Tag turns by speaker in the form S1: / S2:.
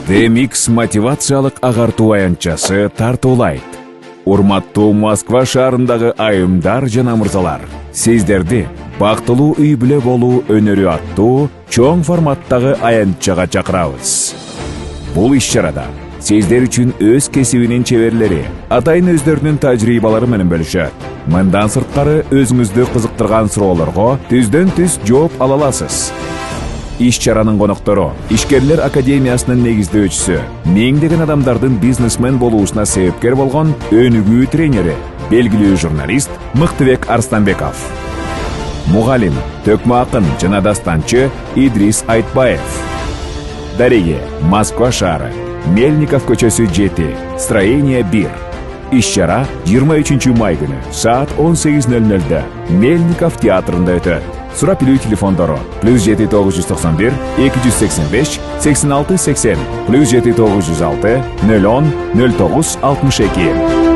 S1: DMX мотивациялык агартуу аянтчасы тартуулайт. Урматтуу Москва шаарындагы айымдар жана мырзалар, сиздерди бактылуу үй бүлө болуу өнөрү аттуу чоң форматтагы аянтчага чакырабыз. Бул иш-чарада сиздер үчүн өз кесибинин чеберлери, атайын өздөрүнүн тажрыйбалары менен бөлүшөт. Мындан сырткары өзүңүздү кызыктырган суроолорго түздөн-түз жооп ала аласыз. Иш-чаранын коноктору Ишкерлер академиясынын негиздөөчүсү, миңдеген адамдардын бизнесмен болуусуна себепкер болгон өнүгүү тренери, белгилүү журналист Мыктыбек Арстанбеков. Мугалим, төкмө акын жана дастанчы Идрис Айтбаев. Дареги, Москва шаары, Мельников көчөсү 7, строение 1. Иш-чара 23 май күнү саат 18:00 Мельников театрында өтөт. Сурап билүү телефондору +7 991 285 86 80 +7 906 010 09 62.